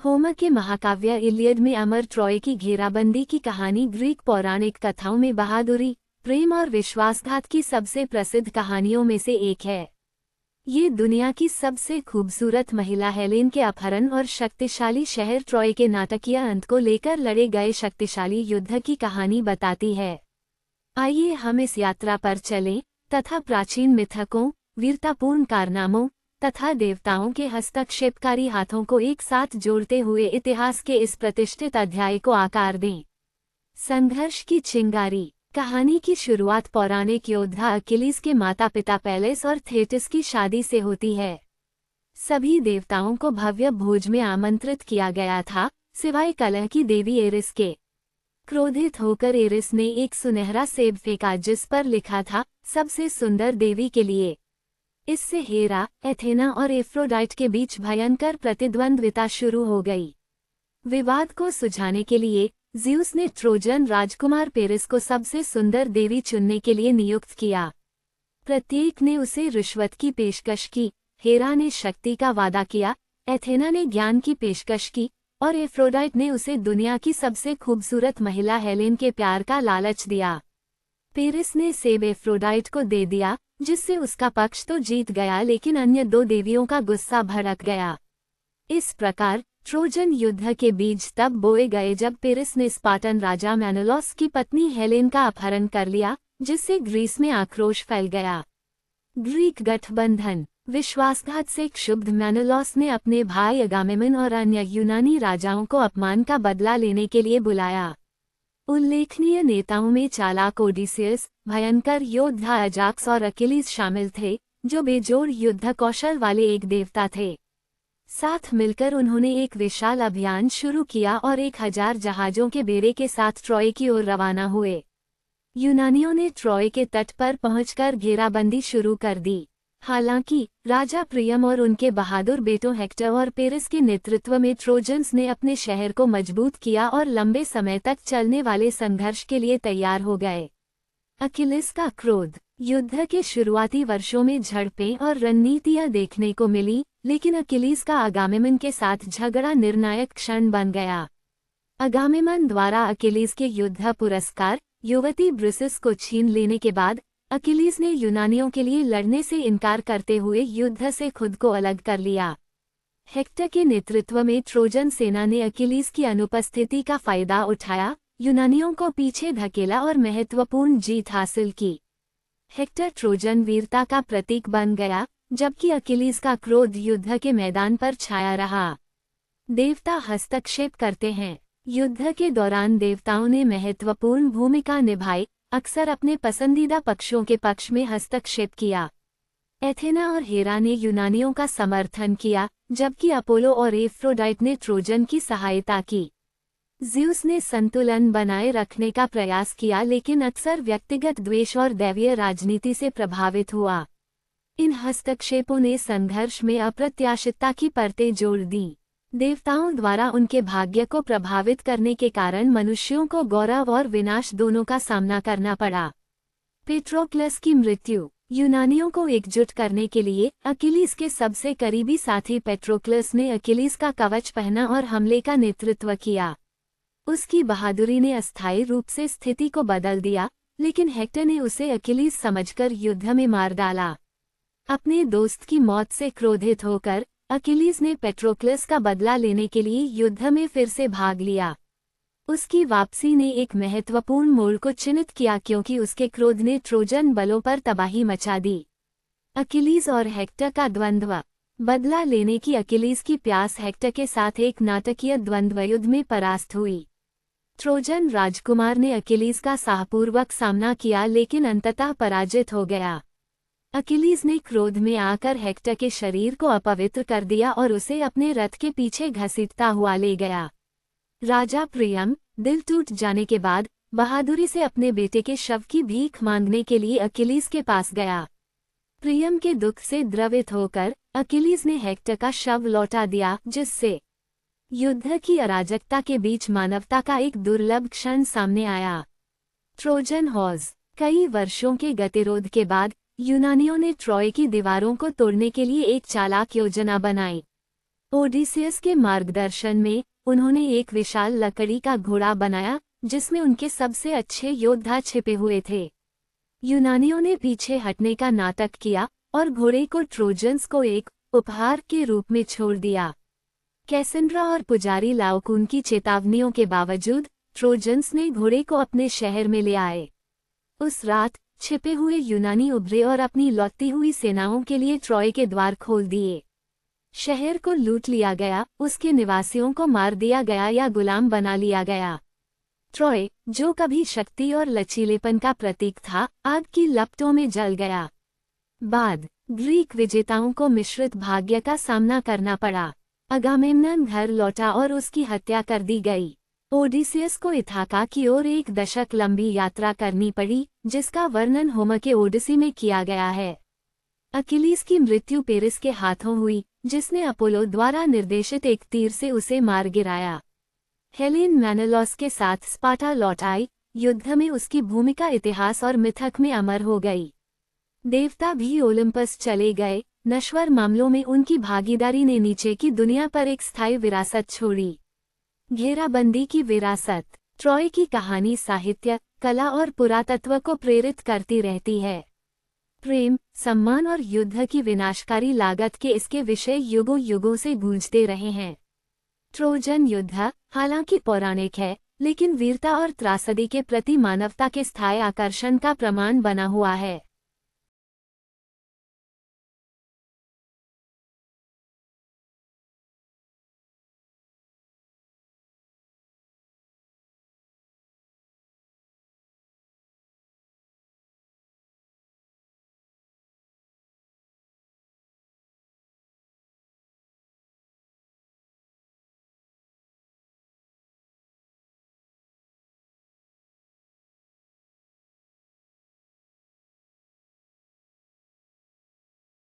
Homer के महाकाव्य Iliad में अमर ट्रॉय की घेराबंदी की कहानी ग्रीक पौराणिक कथाओं में बहादुरी, प्रेम और विश्वासघात की सबसे प्रसिद्ध कहानियों में से एक है। ये दुनिया की सबसे खूबसूरत महिला हेलेन के अपहरण और शक्तिशाली शहर ट्रॉय के नाटकीय अंत को लेकर लड़े गए शक्तिशाली युद्ध की कहानी बताती है। आइए हम इस यात्रा पर चलें तथा प्राचीन मिथकों, वीरतापूर्ण कारनामों तथा देवताओं के हस्तक्षेपकारी हाथों को एक साथ जोड़ते हुए इतिहास के इस प्रतिष्ठित अध्याय को आकार दें। संघर्ष की चिंगारी। कहानी की शुरुआत पौराणिक योद्धा अकिलीज के माता पिता पेलेस और थेटिस की शादी से होती है। सभी देवताओं को भव्य भोज में आमंत्रित किया गया था, सिवाय कलह की देवी एरिस के। क्रोधित होकर एरिस ने एक सुनहरा सेब फेंका जिस पर लिखा था, सबसे सुंदर देवी के लिए। इससे हेरा, एथेना और एफ्रोडाइट के बीच भयंकर प्रतिद्वंद्विता शुरू हो गई। विवाद को सुलझाने के लिए ज़्यूस ने ट्रोजन राजकुमार पेरिस को सबसे सुंदर देवी चुनने के लिए नियुक्त किया। प्रत्येक ने उसे रिश्वत की पेशकश की। हेरा ने शक्ति का वादा किया, एथेना ने ज्ञान की पेशकश की और एफ्रोडाइट ने उसे दुनिया की सबसे खूबसूरत महिला हेलेन के प्यार का लालच दिया। पेरिस ने सेब एफ्रोडाइट को दे दिया, जिससे उसका पक्ष तो जीत गया, लेकिन अन्य दो देवियों का गुस्सा भड़क गया। इस प्रकार ट्रोजन युद्ध के बीज तब बोए गए जब पेरिस ने स्पार्टन राजा मेनेलॉस की पत्नी हेलेन का अपहरण कर लिया, जिससे ग्रीस में आक्रोश फैल गया। ग्रीक गठबंधन। विश्वासघात से क्षुब्ध मेनेलॉस ने अपने भाई अगामेमन और अन्य यूनानी राजाओं को अपमान का बदला लेने के लिए बुलाया। उल्लेखनीय नेताओं में चालाक ओडिसियस, भयंकर योद्धा अजाक्स और अकिलीज शामिल थे, जो बेजोड़ युद्ध कौशल वाले एक देवता थे। साथ मिलकर उन्होंने एक विशाल अभियान शुरू किया और 1000 जहाजों के बेड़े के साथ ट्रॉय की ओर रवाना हुए। यूनानियों ने ट्रॉय के तट पर पहुंचकर घेराबंदी शुरू कर दी। हालांकि राजा प्रियम और उनके बहादुर बेटों हेक्टर और पेरिस के नेतृत्व में ट्रोजन्स ने अपने शहर को मजबूत किया और लंबे समय तक चलने वाले संघर्ष के लिए तैयार हो गए। अकिलीज का क्रोध। युद्ध के शुरुआती वर्षों में झड़पें और रणनीतियां देखने को मिली, लेकिन अकिलीज का अगामेमन के साथ झगड़ा निर्णायक क्षण बन गया। अगामेमन द्वारा अकिलीज के युद्ध पुरस्कार युवती ब्रिसिस को छीन लेने के बाद अकिलीज ने यूनानियों के लिए लड़ने से इनकार करते हुए युद्ध से खुद को अलग कर लिया। हेक्टर के नेतृत्व में ट्रोजन सेना ने अकिलीज की अनुपस्थिति का फायदा उठाया, यूनानियों को पीछे धकेला और महत्वपूर्ण जीत हासिल की। हेक्टर ट्रोजन वीरता का प्रतीक बन गया, जबकि अकिलीज का क्रोध युद्ध के मैदान पर छाया रहा। देवता हस्तक्षेप करते हैं। युद्ध के दौरान देवताओं ने महत्वपूर्ण भूमिका निभाई, अक्सर अपने पसंदीदा पक्षों के पक्ष में हस्तक्षेप किया। एथेना और हेरा ने यूनानियों का समर्थन किया, जबकि अपोलो और एफ्रोडाइट ने ट्रोजन की सहायता की। ज़्यूस ने संतुलन बनाए रखने का प्रयास किया, लेकिन अक्सर व्यक्तिगत द्वेष और दैवीय राजनीति से प्रभावित हुआ। इन हस्तक्षेपों ने संघर्ष में अप्रत्याशितता की परतें जोड़ दी। देवताओं द्वारा उनके भाग्य को प्रभावित करने के कारण मनुष्यों को गौरव और विनाश दोनों का सामना करना पड़ा। पेट्रोक्लस की मृत्यु। यूनानियों को एकजुट करने के लिए अकिलीज के सबसे करीबी साथी पेट्रोक्लस ने अकिलीज का कवच पहना और हमले का नेतृत्व किया। उसकी बहादुरी ने अस्थायी रूप से स्थिति को बदल दिया, लेकिन हेक्टर ने उसे अकिलीज समझकर युद्ध में मार डाला। अपने दोस्त की मौत से क्रोधित होकर अकिलीज ने पेट्रोक्लस का बदला लेने के लिए युद्ध में फिर से भाग लिया। उसकी वापसी ने एक महत्वपूर्ण मोड़ को चिन्हित किया, क्योंकि उसके क्रोध ने ट्रोजन बलों पर तबाही मचा दी। अकिलीज और हेक्टर का द्वंद्व। बदला लेने की अकिलीज की प्यास हेक्टर के साथ एक नाटकीय द्वंद्व युद्ध में परास्त हुई। ट्रोजन राजकुमार ने अकिलीज का साहपूर्वक सामना किया, लेकिन अंततः पराजित हो गया। अकिलीज ने क्रोध में आकर हेक्टर के शरीर को अपवित्र कर दिया और उसे अपने रथ के पीछे घसीटता हुआ ले गया। राजा प्रियम दिल टूट जाने के बाद बहादुरी से अपने बेटे के शव की भीख मांगने के लिए अकिलीज के पास गया। प्रियम के दुख से द्रवित होकर अकिलीज ने हेक्टर का शव लौटा दिया, जिससे युद्ध की अराजकता के बीच मानवता का एक दुर्लभ क्षण सामने आया। Trojan horse. कई वर्षों के गतिरोध के बाद यूनानियों ने ट्रॉय की दीवारों को तोड़ने के लिए एक चालाक योजना बनाई। ओडिसियस के मार्गदर्शन में उन्होंने एक विशाल लकड़ी का घोड़ा बनाया जिसमें उनके सबसे अच्छे योद्धा छिपे हुए थे। यूनानियों ने पीछे हटने का नाटक किया और घोड़े को ट्रोजन्स को एक उपहार के रूप में छोड़ दिया। कैसेंड्रा और पुजारी लाओकून की चेतावनियों के बावजूद ट्रोजन्स ने घोड़े को अपने शहर में ले आए। उस रात छिपे हुए यूनानी उभरे और अपनी लौटती हुई सेनाओं के लिए ट्रॉय के द्वार खोल दिए। शहर को लूट लिया गया, उसके निवासियों को मार दिया गया या गुलाम बना लिया गया। ट्रॉय, जो कभी शक्ति और लचीलेपन का प्रतीक था, आग की लपटों में जल गया। बाद ग्रीक विजेताओं को मिश्रित भाग्य का सामना करना पड़ा। अगामेम्नन घर लौटा और उसकी हत्या कर दी गई। ओडिसियस को इथाका की ओर एक दशक लंबी यात्रा करनी पड़ी, जिसका वर्णन होमर के ओडिसी में किया गया है। अकिलीस की मृत्यु पेरिस के हाथों हुई, जिसने अपोलो द्वारा निर्देशित एक तीर से उसे मार गिराया। हेलेन मेनेलॉस के साथ स्पार्टा लौट आई, युद्ध में उसकी भूमिका इतिहास और मिथक में अमर हो गई। देवता भी ओलंपस चले गए, नश्वर मामलों में उनकी भागीदारी ने नीचे की दुनिया पर एक स्थायी विरासत छोड़ी। घेराबंदी की विरासत। ट्रॉय की कहानी साहित्य, कला और पुरातत्व को प्रेरित करती रहती है। प्रेम, सम्मान और युद्ध की विनाशकारी लागत के इसके विषय युगों युगों से गूंजते रहे हैं। ट्रोजन युद्ध हालांकि पौराणिक है, लेकिन वीरता और त्रासदी के प्रति मानवता के स्थायी आकर्षण का प्रमाण बना हुआ है।